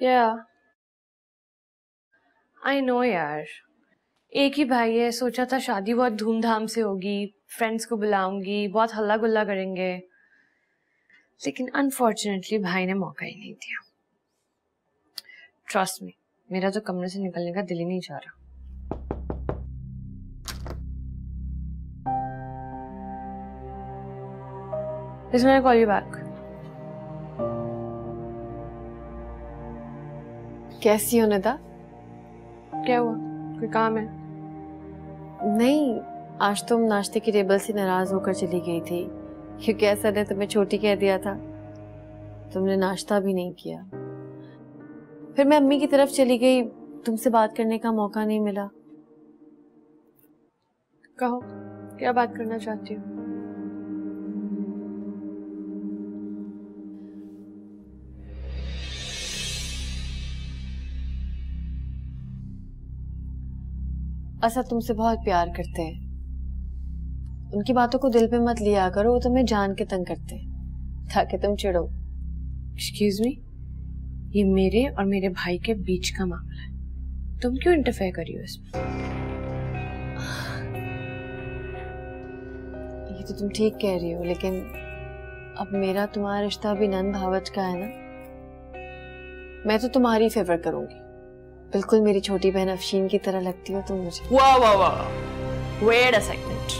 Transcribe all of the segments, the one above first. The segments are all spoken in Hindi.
या आई नो यार, एक ही भाई है, सोचा था शादी बहुत धूमधाम से होगी, फ्रेंड्स को बुलाऊंगी, बहुत हल्ला गुल्ला करेंगे, लेकिन अनफॉर्चुनेटली भाई ने मौका ही नहीं दिया। ट्रस्ट मी, मेरा तो कमरे से निकलने का दिल ही नहीं चाह रहा। Is when I call you back? कैसी हो निदा? क्या हुआ? कोई काम है? नहीं, आज तुम नाश्ते की टेबल से नाराज होकर चली गई थी क्योंकि ऐसा ने तुम्हें छोटी कह दिया था। तुमने नाश्ता भी नहीं किया। फिर मैं अम्मी की तरफ चली गई, तुमसे बात करने का मौका नहीं मिला। कहो, क्या बात करना चाहती हो? असद तुमसे बहुत प्यार करते हैं, उनकी बातों को दिल पे मत लिया करो, वो तुम्हें जान के तंग करते हैं ताकि तुम चिढ़ो। एक्सक्यूज मी, ये मेरे और मेरे भाई के बीच का मामला है, तुम क्यों इंटरफेयर कर रही हो इसमें? ये तो तुम ठीक कह रही हो, लेकिन अब मेरा तुम्हारा रिश्ता भी नंद भावच का है ना। मैं तो तुम्हारी फेवर करूंगी, बिल्कुल मेरी छोटी बहन अफशीन की तरह लगती हो तुम मुझे। वाह वाह वाह, वेट अ सेकंड,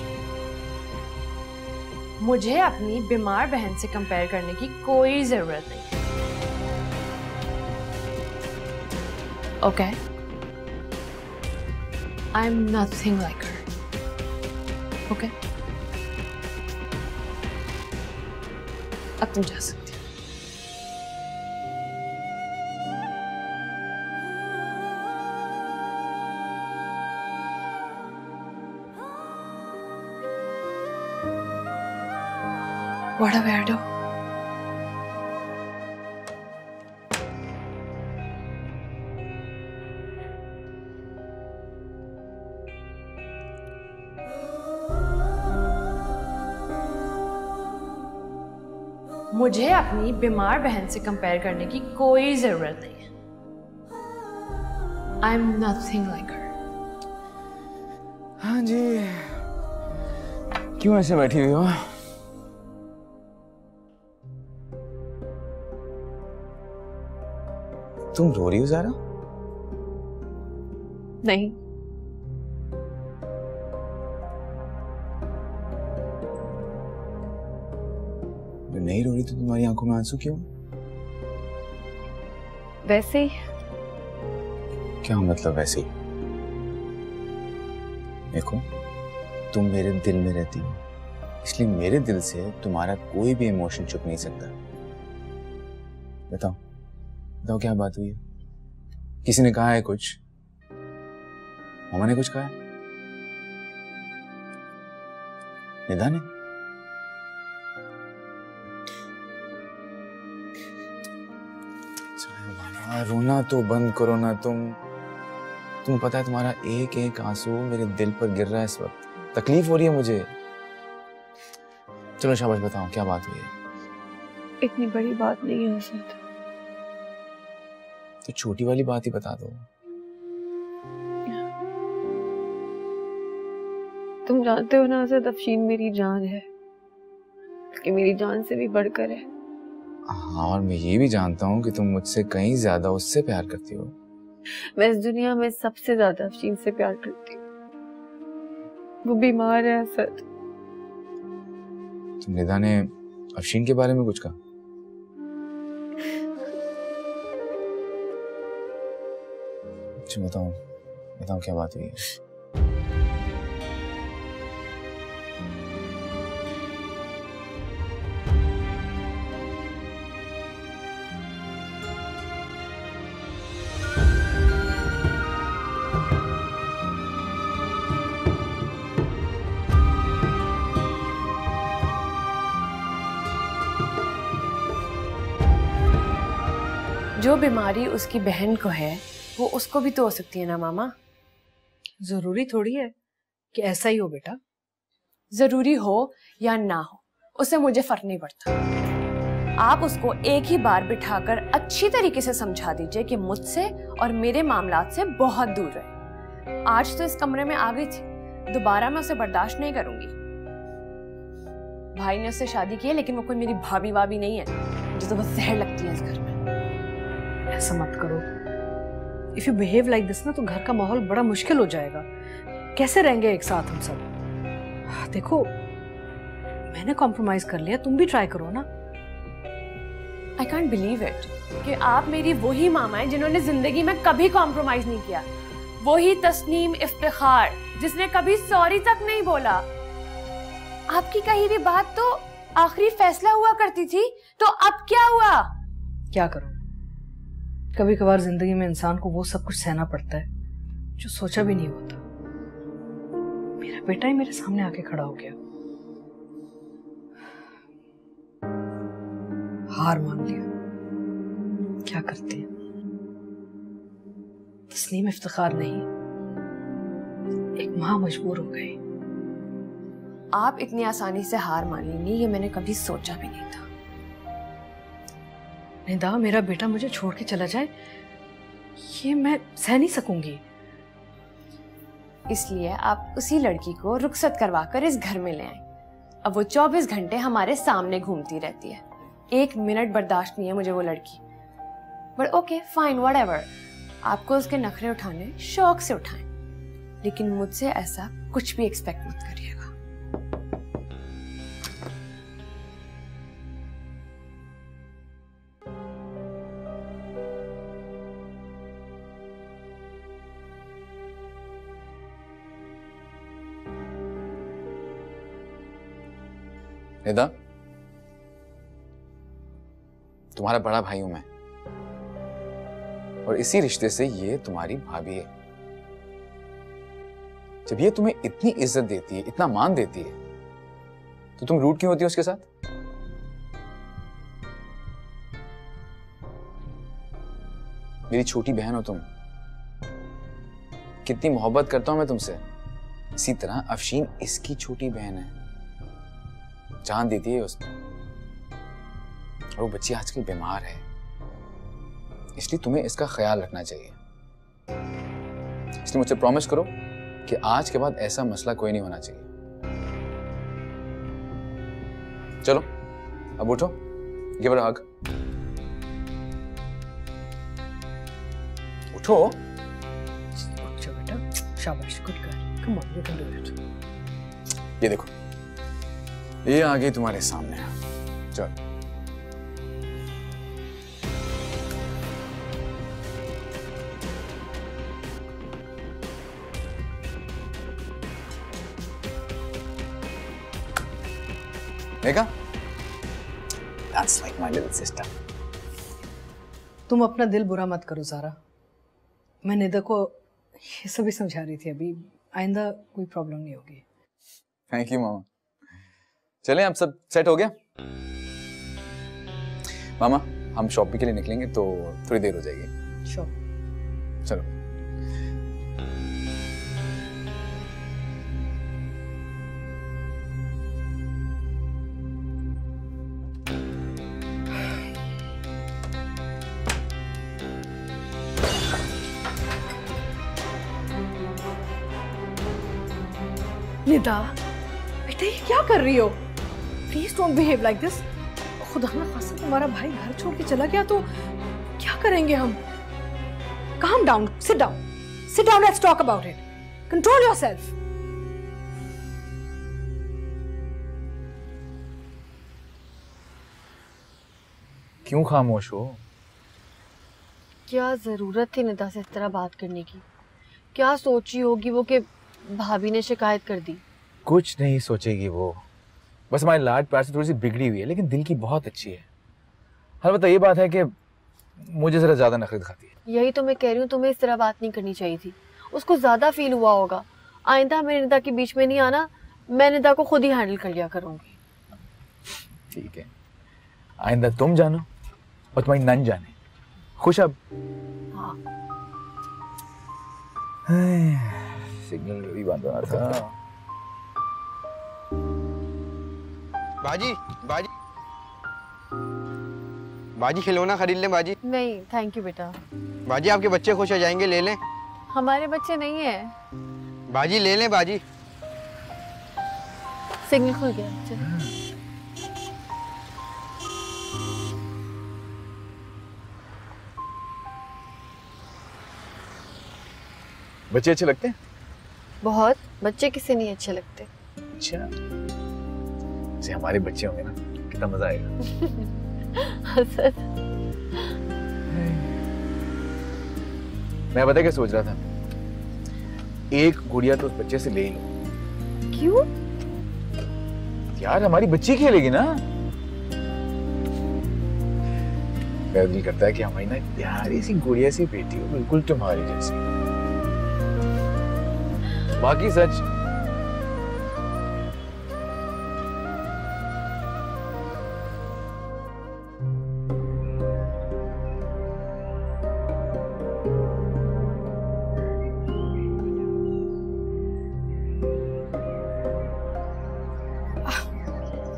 मुझे अपनी बीमार बहन से कंपेयर करने की कोई जरूरत नहीं। Okay, I am nothing like her. Okay, अब तुम जा सकती हो। What a weirdo. मुझे अपनी बीमार बहन से कंपेयर करने की कोई जरूरत नहीं है। आई एम नथिंग लाइक हर। हाँ जी, क्यों ऐसे बैठी हुई हो? तुम रो रही हो ज़ारा? नहीं, नहीं रो रही तो तुम्हारी आंखों में आंसू क्यों? वैसे ही। क्या मतलब वैसे ही? देखो, तुम मेरे दिल में रहती हो, इसलिए मेरे दिल से तुम्हारा कोई भी इमोशन छुप नहीं सकता। बताओ बताओ, क्या बात हुई है? किसी ने कहा है कुछ? मामा ने कुछ कहा है? निदा ने? रोना तो बंद करो ना तुम पता है तुम्हारा एक एक आंसू मेरे दिल पर गिर रहा है इस वक्त, तकलीफ हो रही है मुझे। चलो शाबाश, बताओ क्या बात हुई है? इतनी बड़ी बात नहीं है असद, तो छोटी वाली बात ही बता दो। तुम जानते हो ना असद, अफशीन मेरी जान है, कि मेरी जान से भी बढ़कर है। हाँ, और मैं ये भी जानता हूँ कि तुम मुझसे कहीं ज्यादा उससे प्यार करती हो। मैं इस दुनिया में सबसे ज्यादा अफशीन से प्यार करती हूँ। वो बीमार है असद। तुम निदा ने अफशीन के बारे में कुछ कहा? अच्छा बताओ बताओ, क्या बात हुई है? जो बीमारी उसकी बहन को है वो उसको भी तो हो सकती है ना मामा। जरूरी थोड़ी है कि ऐसा ही हो बेटा। जरूरी हो या ना हो उससे मुझे फर्क नहीं पड़ता। आप उसको एक ही बार बिठाकर अच्छी तरीके से समझा दीजिए कि मुझसे और मेरे मामलात से बहुत दूर रहे। आज तो इस कमरे में आ गई थी, दोबारा मैं उसे बर्दाश्त नहीं करूंगी। भाई ने उससे शादी की है, लेकिन वो कोई मेरी भाभी वाभी नहीं है जो तो बहुत जहर लगती है इस घर में। ऐसा मत करो। If you behave like this ना तो घर का माहौल बड़ा मुश्किल हो जाएगा। कैसे रहेंगे एक साथ हम सब? देखो, मैंने कॉम्प्रोमाइज कर लिया, तुम भी ट्राई करो ना। I can't believe it कि आप मेरी वही मामा हैं जिन्होंने जिंदगी में कभी कॉम्प्रोमाइज नहीं किया, वही तस्नीम इफ्तिखार जिसने कभी सॉरी तक नहीं बोला। आपकी कही हुई बात तो आखिरी फैसला हुआ करती थी, तो अब क्या हुआ? क्या करूं, कभी कभार जिंदगी में इंसान को वो सब कुछ सहना पड़ता है जो सोचा भी नहीं होता। मेरा बेटा ही मेरे सामने आके खड़ा हो गया, हार मान लिया। क्या करते हैं, तस्नीम इफ्तिखार नहीं, एक मां मजबूर हो गई। आप इतनी आसानी से हार मान लेंगी ये मैंने कभी सोचा भी नहीं था। निदा, मेरा बेटा मुझे छोड़ के चला जाए ये मैं सह नहीं सकूंगी। इसलिए आप उसी लड़की को रुखसत करवाकर इस घर में ले आए। अब वो 24 घंटे हमारे सामने घूमती रहती है। 1 मिनट बर्दाश्त नहीं है मुझे वो लड़की। बट ओके फाइन, व्हाटएवर, आपको उसके नखरे उठाने शौक से उठाएं, लेकिन मुझसे ऐसा कुछ भी एक्सपेक्ट मत करिएगा। निदा, तुम्हारा बड़ा भाई हूं मैं, और इसी रिश्ते से ये तुम्हारी भाभी है। जब ये तुम्हें इतनी इज्जत देती है, इतना मान देती है, तो तुम रूड क्यों होती हो उसके साथ? मेरी छोटी बहन हो तुम। कितनी मोहब्बत करता हूं मैं तुमसे। इसी तरह अफशीन इसकी छोटी बहन है, जान देती है उसमें, और वो बच्ची आजकल बीमार है, इसलिए तुम्हें इसका ख्याल रखना चाहिए। इसलिए मुझसे प्रॉमिस करो कि आज के बाद ऐसा मसला कोई नहीं होना चाहिए। चलो अब उठो, गिव हर अ हग। उठो। अच्छा बेटा, शाबाश, good girl, come on, you can do it. ये देखो, ये आ गई तुम्हारे सामने। चलो देखा, That's like my little sister. तुम अपना दिल बुरा मत करो ज़ारा। मैं निदा को ये सभी समझा रही थी अभी, आइंदा कोई प्रॉब्लम नहीं होगी। थैंक यू मामा। चलें, अब सब सेट हो गया? मामा, हम शॉपिंग के लिए निकलेंगे तो थोड़ी देर हो जाएगी। श्योर। चलो। निदा, बेटा ये क्या कर रही हो? Please don't behave like this. खुदा ना खासा तुम्हारा भाई घर छोड़ के चला गया तो क्या करेंगे हम? Calm down, sit down, sit down, let's talk about it. Control yourself. क्यों खामोश हो? क्या जरूरत थी निदा से इस तरह बात करने की? क्या सोची होगी वो कि भाभी ने शिकायत कर दी? कुछ नहीं सोचेगी वो, बस हमारी लाड प्यार से थोड़ी सी बिगड़ी हुई है, लेकिन दिल की बहुत अच्छी है। अलबत्ता ये बात है कि मुझे जरा ज्यादा नखरे दिखाती है। यही तो मैं कह रही हूँ, तुम्हें इस तरह बात नहीं करनी चाहिए थी। उसको ज्यादा फील हुआ होगा। आइंदा मेरे निदा के बीच में नहीं आना, मैं निदा को खुद ही हैंडल कर लिया करूंगी। ठीक है, आइंदा तुम जानो और तुम्हारी नन जाने। खुश अब? हाँ। सिग्नल भी बंद होना था। बाजी, बाजी। बाजी खिलौना खरीद लें बाजी। नहीं थैंक यू बेटा। बाजी आपके बच्चे खुश हो जाएंगे, ले लें। हमारे बच्चे नहीं है। बाजी ले लें बाजी। सिग्नल खुल गया। चलो। बच्चे अच्छे लगते हैं? बहुत। बच्चे किसे नहीं अच्छे लगते। अच्छा, जैसे हमारे बच्चे होंगे ना, कितना मजा आएगा। मैं पता क्या सोच रहा था, एक गुड़िया तो उस बच्चे से ले लो। क्यों? यार हमारी बच्ची खेलेगी ना। मेरा दिल करता है कि हमारी ना प्यारी सी गुड़िया सी बेटी हो, बिल्कुल तुम्हारी जैसी। बाकी सच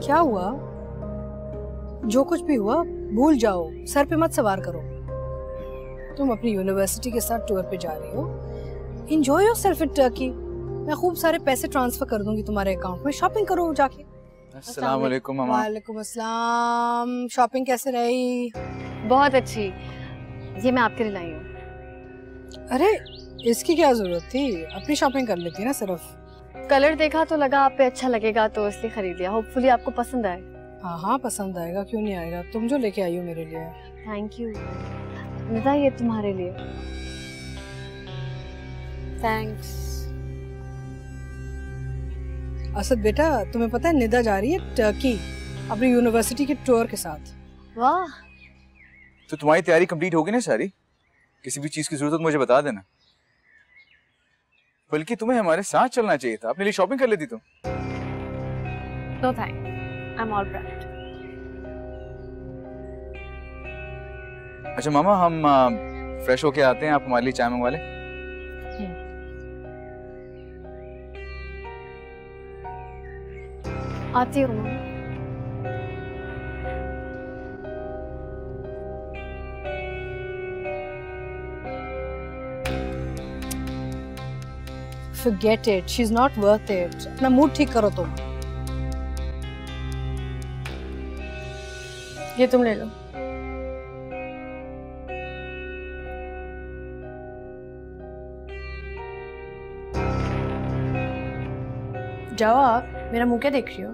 क्या हुआ? जो कुछ भी हुआ भूल जाओ, सर पे मत सवार करो। तुम अपनी यूनिवर्सिटी के साथ टूर पे जा रही हो। Enjoy yourself in Turkey. मैं खूब सारे पैसे ट्रांसफर कर दूंगी तुम्हारे अकाउंट में, शॉपिंग करो जाके। अस्सलाम वालेकुम मामा। वालेकुम अस्सलाम। शॉपिंग कैसे रही? बहुत अच्छी। ये मैं आपके लिए लाई हूँ। अरे इसकी क्या जरूरत थी, अपनी शॉपिंग कर लेती ना सिर्फ। कलर देखा तो लगा आप पे अच्छा लगेगा तो इसलिए खरीद लिया। होपफुली आपको पसंद आए। हाँ हाँ पसंद आएगा, क्यों नहीं आएगा। तुम जो लेके आई हो मेरे लिए। थैंक यू निदा, ये तुम्हारे लिए। थैंक्स। असद बेटा, तुम्हें पता है निदा जा रही है टर्की अपनी यूनिवर्सिटी के टूर के साथ। वाह। तो तुम्हारी तैयारी कंप्लीट होगी ना सारी? किसी भी चीज की जरूरत हो तो मुझे बता देना। बल्कि तुम्हें हमारे साथ चलना चाहिए था, अपने लिए शॉपिंग कर लेती तुम। No thanks, I am alright. अच्छा मामा, हम फ्रेश होके आते हैं, आप हमारे लिए चाय मंगवा लें। आती हूँ। Forget it, she's not worth it. अपना मूड ठीक करो तुम। ये तुम ले लो। जाओ आप, मेरा मुंह क्या देख रही हो?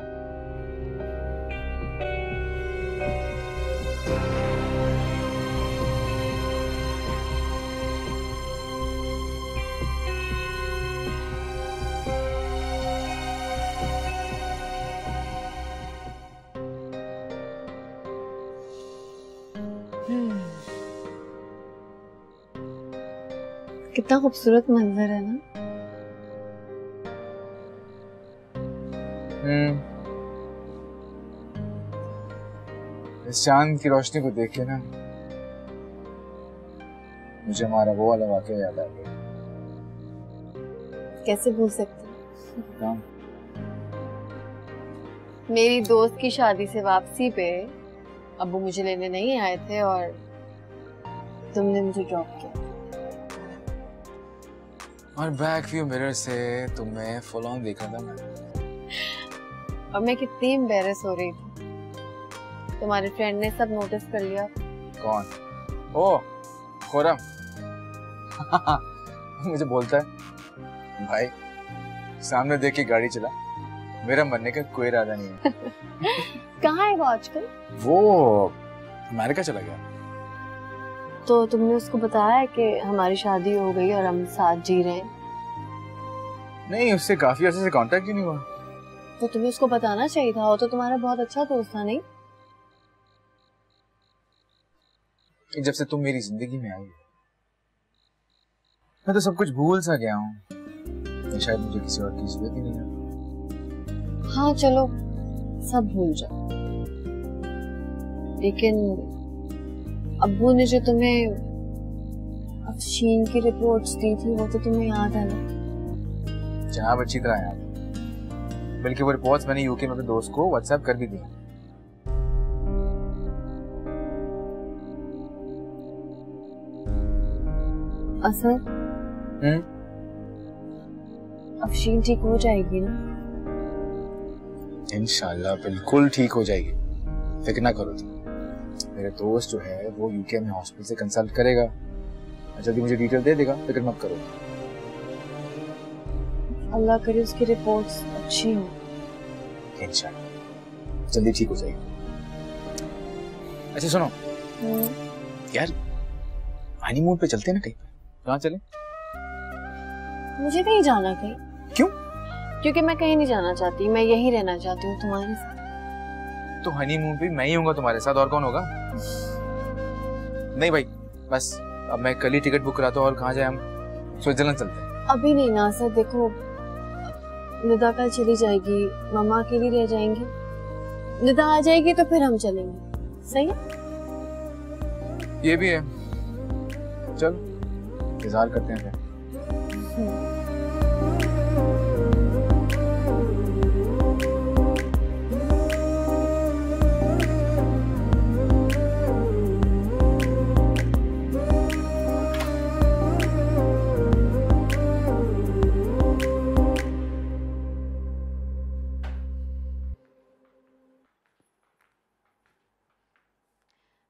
कितना खूबसूरत मंजर है ना। इस चांद की रोशनी को देख के ना मुझे हमारा वो वाला वाकया याद आ गया। कैसे भूल सकते? हाँ। मेरी दोस्त की शादी से वापसी पे अब्बू मुझे लेने नहीं आए थे और तुमने मुझे ड्रॉप किया। और बैक व्यू मिरर से तुम्हें फुल ऑन देखा था मैं। और मैं कितनी एम्बैरेस हो रही थी। तुम्हारे फ्रेंड ने सब नोटिस कर लिया। कौन? ओ खुरम। मुझे बोलता है भाई सामने देख के गाड़ी चला, मेरा मरने का कोई इरादा नहीं है। कहाँ है वो आजकल? वो अमेरिका चला गया। तो तुमने उसको बताया कि हमारी शादी हो गई और हम साथ जी रहे हैं? नहीं, उससे काफी अर्से से कांटेक्ट ही नहीं हुआ। तो तुम्हें उसको बताना चाहिए था, वो तो तुम्हारा बहुत अच्छा दोस्त था नहीं? जब से तुम मेरी जिंदगी में आई मैं तो सब कुछ भूल सा गया हूँ। शायद मुझे किसी और की जरूरत ही नहीं है। हाँ चलो सब भूल जाओ, लेकिन अब्बू ने जो तुम्हें अफशीन की रिपोर्ट्स दी थी वो तो तुम्हें याद है ना? जनाब अच्छी तरह याद। बल्कि वो रिपोर्ट्स मैंने यूके में अपने दोस्त को व्हाट्सएप कर भी दी। असर अफशीन ठीक हो जाएगी ना? इंशाल्लाह बिल्कुल ठीक हो जाएगी, फिक्र ना करो तुम। मेरे दोस्त जो है वो यूके में हॉस्पिटल से कंसल्ट करेगा, जल्दी मुझे डिटेल दे देगा, फिक्र मत करो। अल्लाह करे उसकी रिपोर्ट्स अच्छी हो। इंशाल्लाह जल्दी ठीक हो जाएगी। अच्छा सुनो यार, हनीमून पे चलते हैं ना कहीं। कहाँ चले? मुझे नहीं जाना कहीं। क्यों? क्योंकि मैं कहीं नहीं जाना चाहती, मैं यहीं रहना चाहती हूँ तुम्हारे साथ। तो हनीमून पे मैं ही होऊंगा तुम्हारे साथ, और कौन होगा? नहीं भाई बस, अब मैं कल ही टिकट बुक कराता हूँ। और कहाँ जाए हम? स्विट्जरलैंड चलते हैं। अभी नहीं ना सर, देखो निदा कल चली जाएगी, मम्मा अकेली रह जाएंगी। निदा आ जाएगी तो फिर हम चलेंगे, सही है? ये भी है, चल इंतजार करते हैं फिर।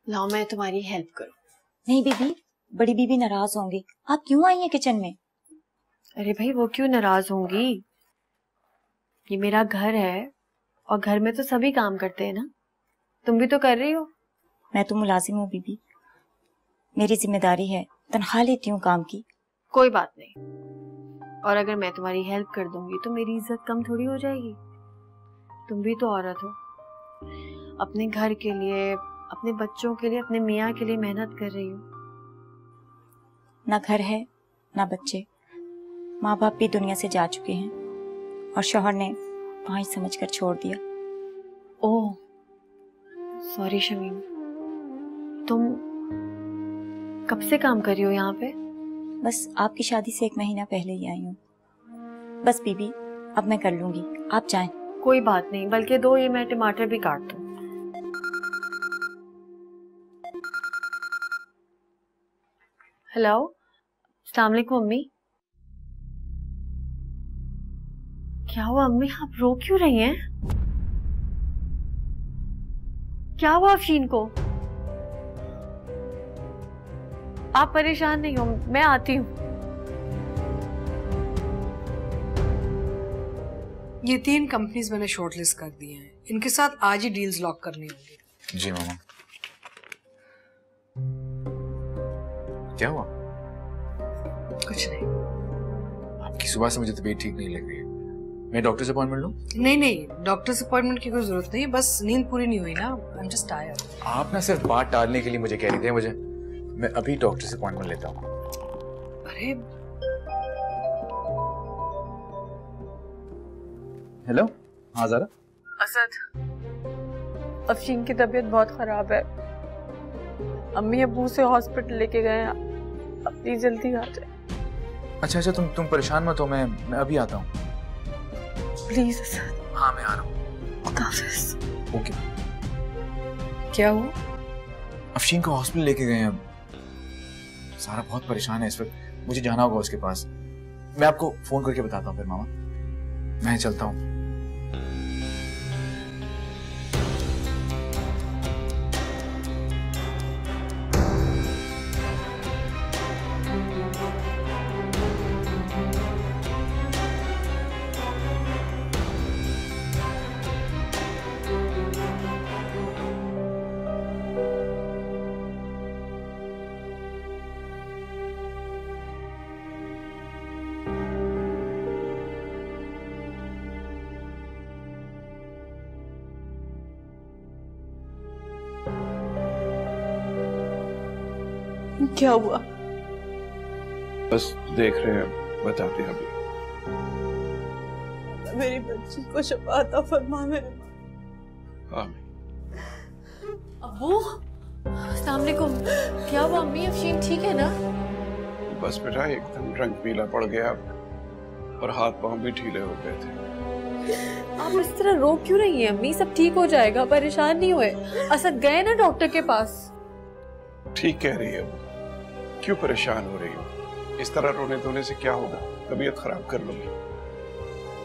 लाओ मैं तुम्हारी हेल्प करूं। नहीं बीबी, बड़ी बीबी नाराज होंगी। आप क्यों आई हैं किचन में? अरे भाई वो क्यों नाराज होंगी? ये मेरा घर है और घर में तो सभी काम करते हैं ना, तुम भी तो कर रही हो। मैं तो मुलाजिम हूँ बीबी, मेरी जिम्मेदारी है, तनख्वाह लेती हूँ काम की। कोई बात नहीं, और अगर मैं तुम्हारी हेल्प कर दूंगी तो मेरी इज्जत कम थोड़ी हो जाएगी। तुम भी तो औरत हो, अपने घर के लिए, अपने बच्चों के लिए, अपने मियाँ के लिए मेहनत कर रही हो। ना घर है ना बच्चे, माँ बाप भी दुनिया से जा चुके हैं और शौहर ने वहाँ ही समझकर छोड़ दिया। ओह सॉरी शमीम, तुम कब से काम कर रही हो यहाँ पे? बस आपकी शादी से 1 महीना पहले ही आई हूँ। बस बीबी अब मैं कर लूंगी, आप जाएं। कोई बात नहीं, बल्कि दो ये मैं टमाटर भी काट दूँ। हेलो, अस्सलाम वालेकुम अम्मी। क्या हुआ अम्मी, आप रो क्यों रही हैं? क्या हुआ अफशीन को? आप परेशान नहीं हो, मैं आती हूँ। ये 3 कंपनीज मैंने शॉर्टलिस्ट कर दी हैं, इनके साथ आज ही डील्स लॉक करनी होगी। जी मामा। क्या हुआ? कुछ नहीं। आपकी सुबह से मुझे तबीयत ठीक नहीं लग रही है, मैं डॉक्टर से अपॉइंटमेंट लूं? नहीं नहीं, डॉक्टर से अपॉइंटमेंट की कोई जरूरत नहीं है, बस नींद पूरी नहीं हुई ना, आई एम जस्ट टायर्ड। आप ना सिर्फ बात टालने के लिए मुझे कह रही थी, मुझे मैं अभी डॉक्टर से अपॉइंटमेंट लेता हूँ। अरे हेलो, हाँ ज़रा। असद, अफशीन की तबीयत बहुत खराब है, अम्मी अब्बू से हॉस्पिटल लेके गए हैं, अब प्लीज जल्दी आ जाए। अच्छा अच्छा, तुम परेशान मत हो, मैं अभी आता हूँ। प्लीज असद। हाँ मैं आ रहा हूँ। खुदा हाफिज। ओके। क्या हुआ? अफशीन को हॉस्पिटल लेके गए हैं, अब सारा बहुत परेशान है इस वक्त, मुझे जाना होगा उसके पास। मैं आपको फोन करके बताता हूँ फिर मामा, मैं चलता हूँ। क्या हुआ? बस देख रहे हैं, बताते हैं अभी। मेरी बच्ची को शफा अता फरमा मेरे। अब्बू, अस्सलाम वालेकुम। क्या हुआ अम्मी, अफशीन ठीक है ना? बस बेटा एकदम रंग पीला पड़ गया और हाथ पांव भी ढीले हो गए थे। आप इस तरह रो क्यों रही हैं अम्मी, सब ठीक हो जाएगा, परेशान नहीं हुए। असद गए ना डॉक्टर के पास? ठीक कह रही है वो, क्यों परेशान हो रही हो? इस तरह रोने धोने से क्या होगा? तबीयत खराब कर लोगे।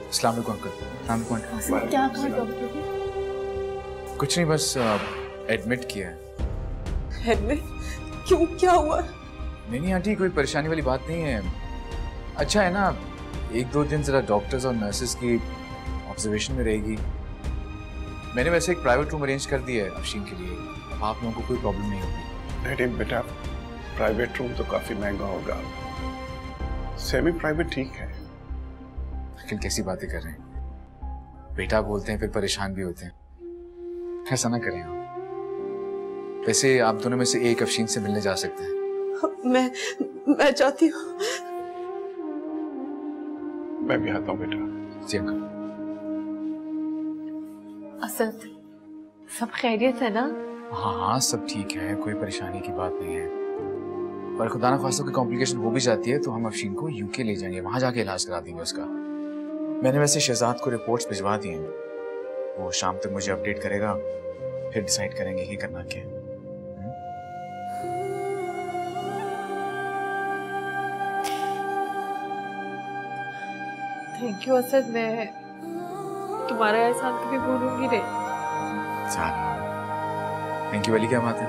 अस्सलाम वालेकुम अंकल। अस्सलाम वालेकुम आंटी। आसिफ, क्या कहा डॉक्टर ने? कुछ नहीं, बस एडमिट किया है। एडमिट? क्यों, क्या हुआ? नहीं आंटी, कोई परेशानी वाली बात नहीं है। अच्छा है ना, 1-2 दिन जरा डॉक्टर्स और नर्सेस की ऑब्जर्वेशन में रहेगी। मैंने वैसे एक प्राइवेट रूम अरेंज कर दिया है अफशीन के लिए, अब आप लोगों को कोई प्रॉब्लम नहीं होगी। नहीं बेटा, प्राइवेट रूम तो काफी महंगा होगा। सेमी प्राइवेट ठीक है। लेकिन कैसी बातें कर रहे हैं, बेटा बोलते हैं फिर परेशान भी होते हैं, ऐसा ना करें आप। वैसे आप दोनों में से एक अफशीन से मिलने जा सकते हैं। मैं चाहती हूँ। मैं भी आता हूँ बेटा। जी अंकल। असद, सब खैरियत है ना? हाँ सब ठीक है, कोई परेशानी की बात नहीं है। पर खुदा ना खास्ता कोई कॉम्प्लिकेशन हो भी जाती है तो हम अफशीन को यूके ले जाएंगे, वहां जाके इलाज करा देंगे उसका। मैंने वैसे शहजाद को रिपोर्ट्स भिजवा दी हैं, वो शाम तक मुझे अपडेट करेगा, फिर डिसाइड करेंगे कि करना क्या है। थैंक यू असद, मैं तुम्हारा एहसान कभी भूलूंगी नहीं। थैंक यू वाली क्या बात है,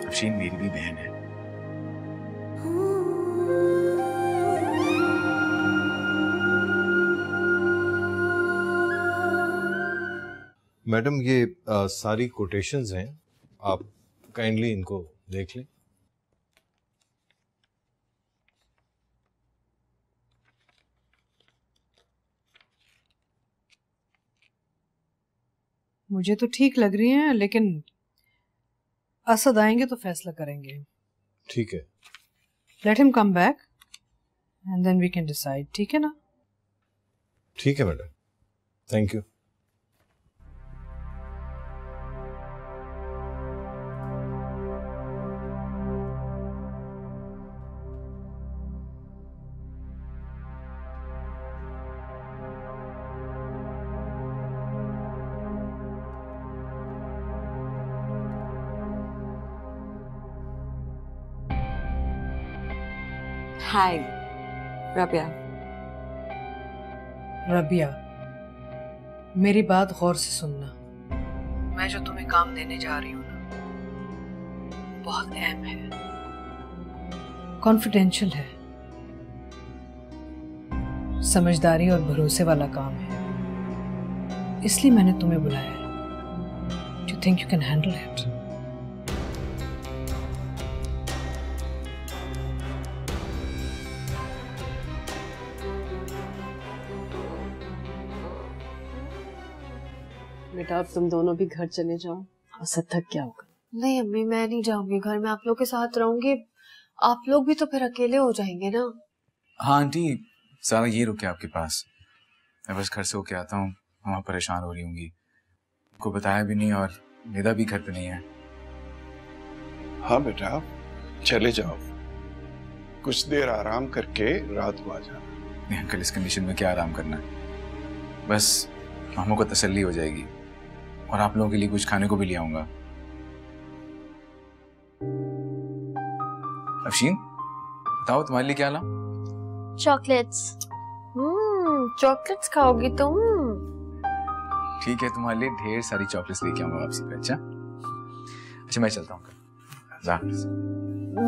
अफशीन मेरी भी बहन है। मैडम ये सारी कोटेशंस हैं, आप काइंडली इनको देख लें। मुझे तो ठीक लग रही हैं, लेकिन असद आएंगे तो फैसला करेंगे। ठीक है, let him come back and then we can decide. ठीक है ना? ठीक है madam, thank you. Hi Rabia. Rabia, मेरी बात गौर से सुनना। मैं जो तुम्हें काम देने जा रही हूँ ना, बहुत अहम है, कॉन्फिडेंशियल है, समझदारी और भरोसे वाला काम है। इसलिए मैंने तुम्हें बुलाया है। Do you think you can handle it? बेटा अब तुम दोनों भी घर चले जाओ, असद थक क्या होगा। नहीं अम्मी, मैं नहीं जाऊंगी घर, मैं आप लोग के साथ रहूंगी। आप लोग भी तो फिर अकेले हो जाएंगे ना। हाँ आंटी, सारा ये रुके आपके पास, मैं बस घर से होके आता हूँ, वहाँ परेशान हो रही होंगी, उनको बताया भी नहीं और निदा भी घर पे नहीं है। हाँ बेटा, चले जाओ, कुछ देर आराम करके रात को आ जाना। नहीं अंकल, इस कंडीशन में क्या आराम करना है, बस मामू को तसल्ली हो जाएगी और आप लोगों के लिए कुछ खाने को भी ले आऊंगा। अफशीन बताओ तुम्हारे लिए क्या ला? चॉकलेट्स। चॉकलेट्स खाओगी तुम? ठीक है, तुम्हारे लिए ढेर सारी चॉकलेट्स लेके आऊंगा वापसी पे। अच्छा मैं चलता हूँ।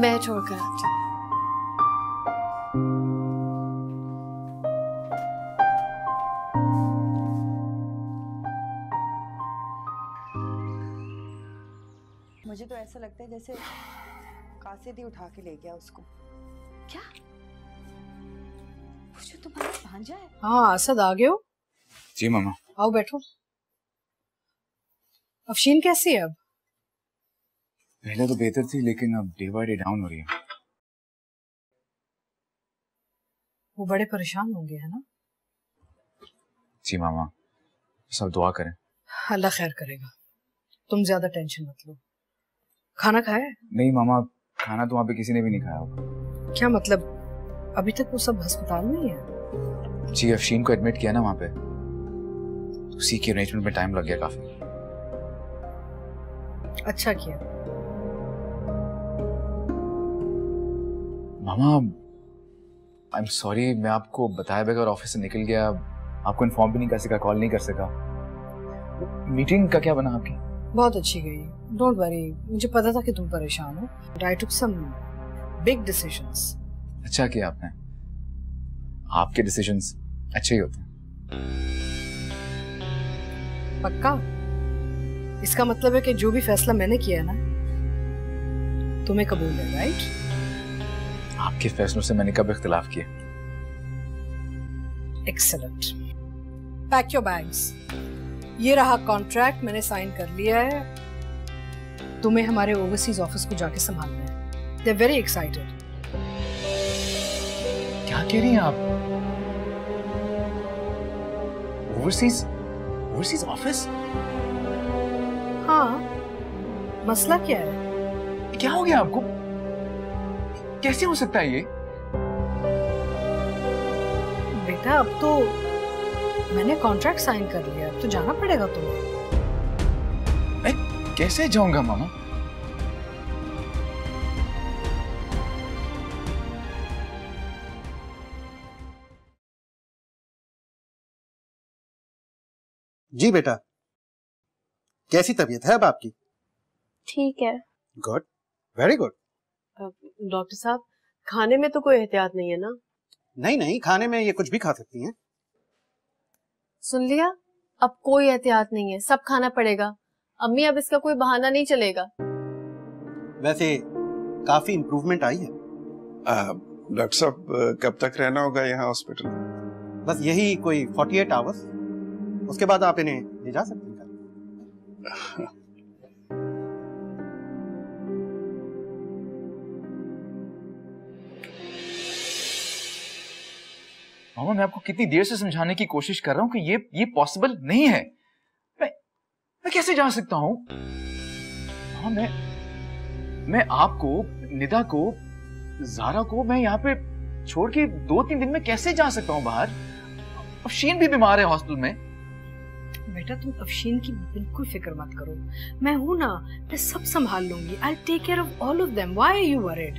मैं छोड़कर आती हूँ। मुझे तो ऐसा लगता है जैसे कासिद ही उठा के ले गया उसको। क्या? वो जो तुम्हारा भांजा है? हाँ असद, आ गए हो? जी मामा। आओ बैठो। अफशीन कैसी है अब? पहले तो बेहतर थी, लेकिन अब डे बाय डे डाउन हो रही है। वो बड़े परेशान होंगे, है ना? जी मामा, सब दुआ करें। अल्लाह खैर करेगा, तुम ज्यादा टेंशन मत लो। खाना खाया है? नहीं मामा, खाना तो वहाँ पे किसी ने भी नहीं खाया। क्या मतलब, अभी तक वो सब अस्पताल में ही है? जी, अफशीन को एडमिट किया ना वहाँ पे, उसी के अरेंजमेंट में टाइम लग गया काफी। अच्छा किया। मामा आई एम सॉरी, मैं आपको बताए बगैर ऑफिस से निकल गया, आपको इन्फॉर्म भी नहीं कर सका, कॉल नहीं कर सका। मीटिंग का क्या बना आपकी? बहुत अच्छी गई, डोंट वरी, मुझे पता था कि तुम परेशान हो। आई टुक सम बिग डिसीजंस। अच्छा किया आपने, आपके डिसीजंस अच्छे ही होते हैं। पक्का? इसका मतलब है कि जो भी फैसला मैंने किया है ना, तुम्हें कबूल है, राइट? आपके फैसलों से मैंने कब इख्तिलाफ किया? एक्सेलेंट। Pack your bags. ये रहा कॉन्ट्रैक्ट, मैंने साइन कर लिया है। तुम्हें हमारे ओवरसीज ऑफिस को जाके संभालना है। They are very excited. क्या कह रही हैं आप? Overseas office? हाँ, मसला क्या है? क्या हो गया आपको? कैसे हो सकता है ये? बेटा, अब तो मैंने कॉन्ट्रैक्ट साइन कर लिया, अब तो जाना पड़ेगा तुम्हें। मैं कैसे जाऊंगा मामा? जी बेटा, कैसी तबीयत है अब आपकी? ठीक है। Good, very good. डॉक्टर साहब, खाने में तो कोई एहतियात नहीं है ना? नहीं नहीं, खाने में ये कुछ भी खा सकती हैं। सुन लिया, अब कोई एहतियात नहीं है, सब खाना पड़ेगा। अम्मी, अब इसका कोई बहाना नहीं चलेगा। वैसे काफी इम्प्रूवमेंट आई है। डॉक्टर साहब, कब तक रहना होगा यहाँ हॉस्पिटल? बस यही कोई 48 आवर्स, उसके बाद आप इन्हें ले जा सकते हैं। मामा, मैं आपको कितनी देर से समझाने की कोशिश कर रहा हूं कि ये पॉसिबल नहीं है। मैं कैसे जा सकता हूं? मामा, मैं आपको, निदा को, ज़ारा को मैं यहाँ पे छोड़ के 2-3 दिन में कैसे जा सकता हूँ बाहर? अफशीन भी बीमार है हॉस्टल में। बेटा, तुम अफशीन की बिल्कुल फिक्र मत करो, मैं हूं ना, मैं सब संभाल लूंगी। I'll take care of all of them. Why are you worried?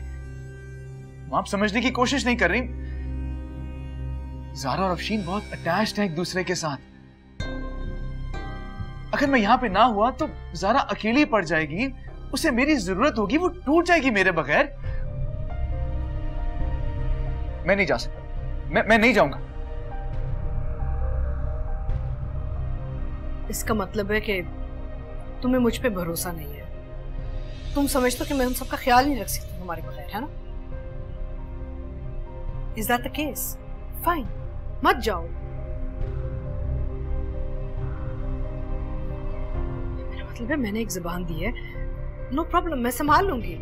आप समझने की कोशिश नहीं कर रही। ज़ारा और अफशीन बहुत अटैच्ड हैं एक दूसरे के साथ। अगर मैं यहाँ पे ना हुआ तो ज़ारा अकेली पड़ जाएगी, उसे मेरी जरूरत होगी, वो टूट जाएगी मेरे बगैर। मैं नहीं जा सकता, मैं नहीं जाऊंगा। इसका मतलब है कि तुम्हें मुझ पे भरोसा नहीं है। तुम समझते हो कि मैं उन सबका ख्याल नहीं रख सकती तुम्हारे बगैर, है ना? Is that the case? Fine, मत जाओ। मेरा मतलब है, मैंने एक ज़बान दी है, नो प्रॉब्लम, मैं संभाल लूंगी।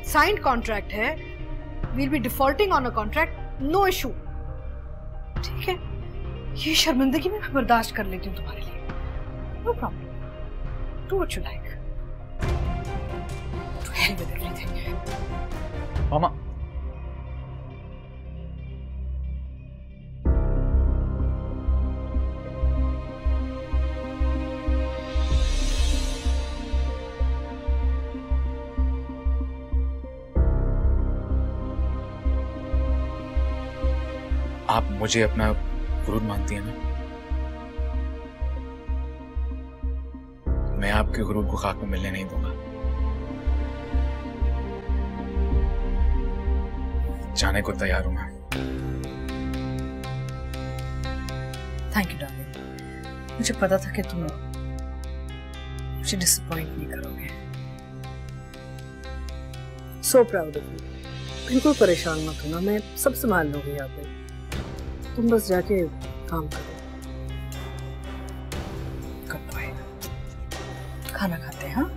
साइंड कॉन्ट्रैक्ट है, we'll be defaulting on a contract, no issue। ठीक है, ये शर्मिंदगी में मैं बर्दाश्त कर लेती हूँ तुम्हारे लिए, no problem, do what you like, to hell with everything. मामा, आप मुझे अपना गुरूर मानती हैं ना? मैं आपके गुरूर को खाक में मिलने नहीं दूंगा। जाने को तैयार हूं मैं। थैंक यू डार्लिंग, मुझे पता था कि तुम मुझे डिसअपॉइंट नहीं करोगे। So proud of you. बिल्कुल परेशान मत होना, मैं सब संभाल लूंगी यहाँ पे, तुम बस जाके काम करो। गुड बाय, खाना खाते हैं? हाँ,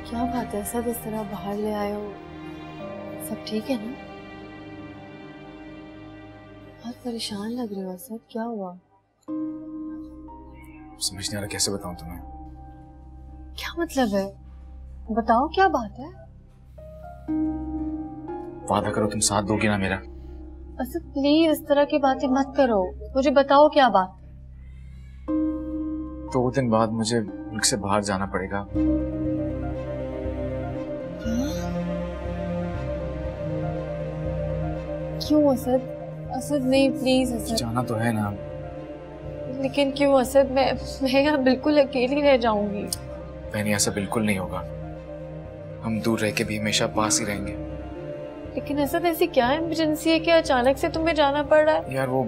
क्या बात है, सब इस तरह बाहर ले आए हो? सब ठीक है ना? बहुत परेशान लग रहे हो असद, क्या हुआ? समझ नहीं आ रहा कैसे बताऊं तुम्हें। क्या मतलब है, बताओ क्या बात है? वादा करो तुम साथ दोगे ना मेरा। असद प्लीज इस तरह की बातें मत करो, मुझे बताओ क्या बात। 2 दिन बाद मुझे मुल्क से बाहर जाना पड़ेगा। क्यों असद? असद नहीं प्लीज असद। जाना तो है ना। लेकिन क्यों असद? मैं यहाँ बिल्कुल अकेली रह जाऊंगी। बहनी ऐसा बिल्कुल नहीं होगा, हम दूर रह के भी हमेशा पास ही रहेंगे। लेकिन असद ऐसी क्या इमरजेंसी है कि अचानक से तुम्हें जाना पड़ रहा है? यार वो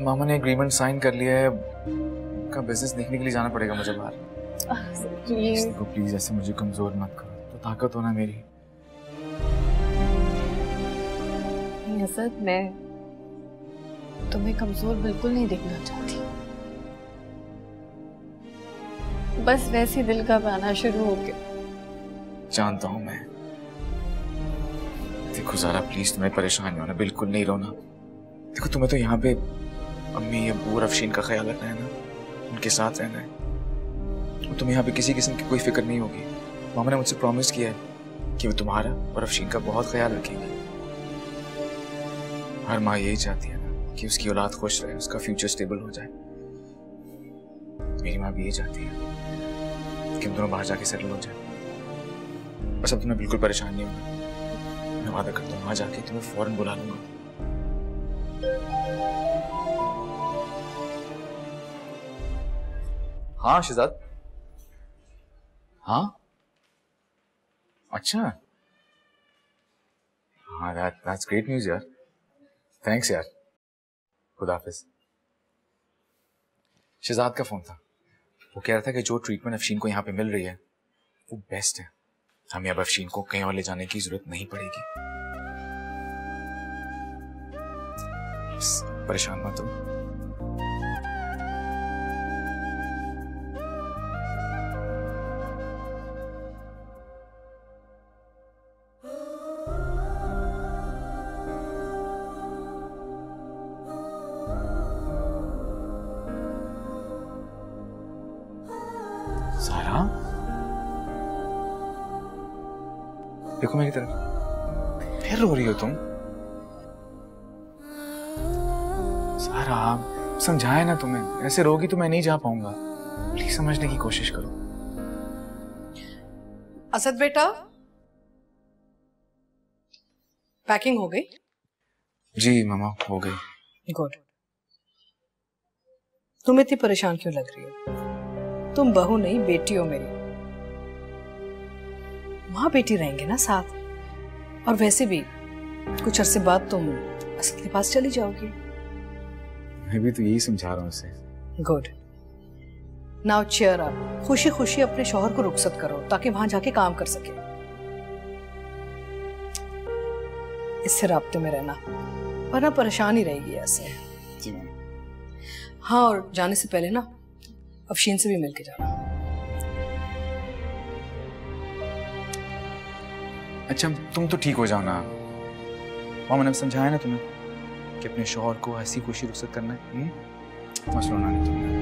मामा ने एग्रीमेंट साइन कर लिया है, उनका बिजनेस देखने के लिए जाना पड़ेगा मुझे बाहर। प्लीज प्लीज ऐसे मुझे कमजोर मत करो, तो ताकत हो ना मेरी। असद मैं तुम्हें कमजोर बिल्कुल नहीं देखना चाहती, बस वैसे दिल का बहना शुरू हो गया। जानता हूँ मैं। देखो ज़ारा प्लीज तुम्हें परेशान नहीं होना, बिल्कुल नहीं रोना। देखो तुम्हें तो यहाँ पे अम्मी अब्बू और अफशीन का ख्याल रखना है ना, उनके साथ रहना है। तुम्हें यहाँ पे किसी किस्म की कोई फिक्र नहीं होगी। मामा ने मुझसे प्रॉमिस किया है कि वो तुम्हारा और अफशीन का बहुत ख्याल रखेगी। हर माँ यही चाहती है ना कि उसकी औलाद खुश रहे, उसका फ्यूचर स्टेबल हो जाए। मेरी माँ भी यही चाहती है कि हम दोनों बाहर जाके सेटल हो जाए। बस अब तुम्हें बिल्कुल परेशान नहीं होना। मैं वादा करता हूँ वहां जाके तुम्हें फौरन बुला लूंगा। हाँ शहजाद। हाँ अच्छा, हाँ that's great news यार। थैंक्स यार। खुदा हाफिज। शहजाद का फोन था, वो कह रहा था कि जो ट्रीटमेंट अफशीन को यहाँ पे मिल रही है वो बेस्ट है, हमें अब अफशीन को कहीं और ले जाने की जरूरत नहीं पड़ेगी। परेशान मत हो। सारा देखो मेरी तरफ, फिर रो रही हो तुम? सारा समझाया ना तुम्हें, ऐसे रोगी तो मैं नहीं जा पाऊंगा। प्लीज समझने की कोशिश करो। असद बेटा, पैकिंग हो गई? जी मामा हो गई। गुड। तुम इतनी परेशान क्यों लग रही हो? तुम बहू नहीं बेटी हो मेरी। माँ बेटी रहेंगे ना साथ। और वैसे भी कुछ अरसे बाद तुम असद के पास चली जाओगी। मैं भी तो यही समझा रहा हूँ उसे। गुड। Now cheer up. खुशी खुशी अपने शौहर को रुखसत करो ताकि वहां जाके काम कर सके। इससे राब्ते में रहना, वरना परेशान ही रहेगी ऐसे। जी मैम। हाँ, और जाने से पहले ना अफशीन से भी मिलके जाना। अच्छा तुम तो ठीक हो जाओ ना। मामा ने समझाया ना तुम्हें कि अपने शौहर को हंसी खुशी रुखसत करना है। मसला ना नहीं तुम्हें।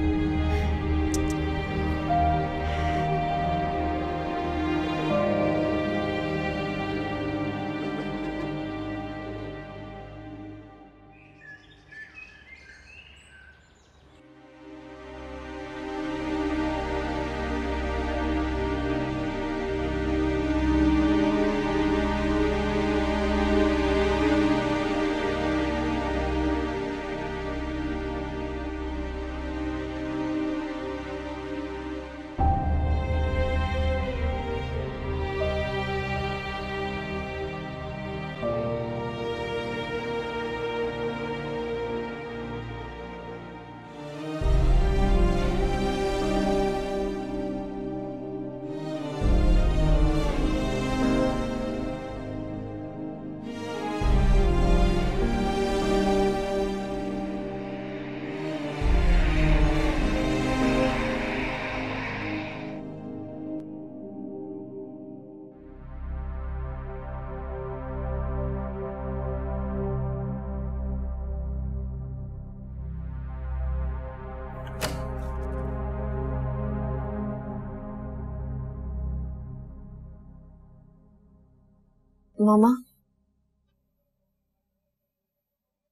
मामा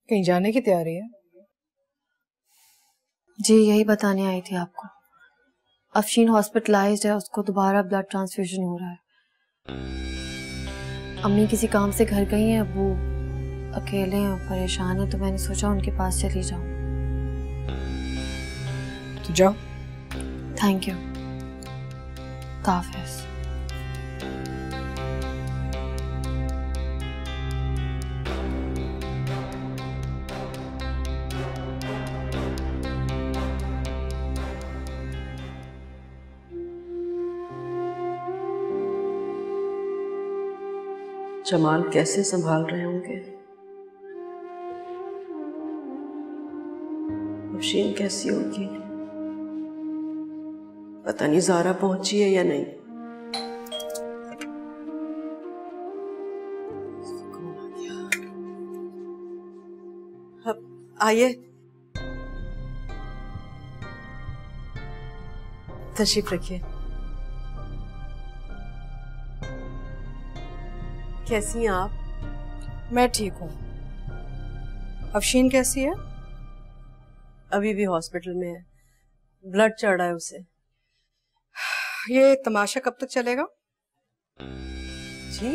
कहीं जाने की तैयारी है? जी यही बताने आई थी आपको। अफशीन हॉस्पिटलाइज्ड है, उसको दोबारा ब्लड ट्रांसफ्यूजन हो रहा है। अम्मी किसी काम से घर गई हैं, अब वो अकेले हैं, परेशान है, तो मैंने सोचा उनके पास चली जाऊं। तो जाओ। Thank you. हाफिज़। जमाल कैसे संभाल रहे होंगे, अफशीन कैसी होगी, पता नहीं ज़ारा पहुंची है या नहीं। अब आइए, तशरीफ रखिए। कैसी हैं आप? मैं ठीक हूँ। अफशीन कैसी है? अभी भी हॉस्पिटल में है, ब्लड चढ़ रहा है उसे। ये तमाशा कब तक चलेगा? जी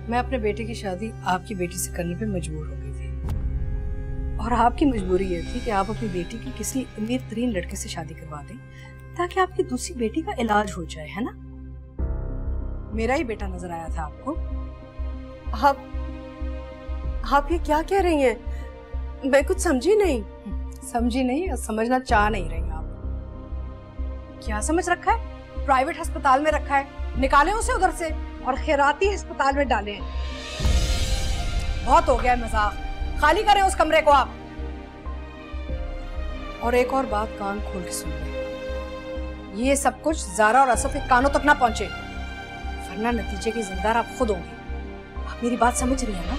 मैं अपने बेटे की शादी आपकी बेटी से करने पे मजबूर हो गई थी, और आपकी मजबूरी ये थी कि आप अपनी बेटी की किसी अमीर तरीन लड़के से शादी करवा दें ताकि आपकी दूसरी बेटी का इलाज हो जाए, है ना? मेरा ही बेटा नजर आया था आपको। आप ये क्या कह रही हैं? मैं कुछ समझी नहीं। समझी नहीं या समझना चाह नहीं रही आप? क्या समझ रखा है? प्राइवेट अस्पताल में रखा है, निकाले उसे उधर से और खैराती अस्पताल में डाले। बहुत हो गया है मजाक, खाली करें उस कमरे को आप। और एक और बात कान खोल के सुन लें, ये सब कुछ ज़ारा और असद के कानों तक ना पहुंचे, वरना नतीजे की जिम्मेदार आप खुद होंगे। आप मेरी बात समझ रही हैं ना?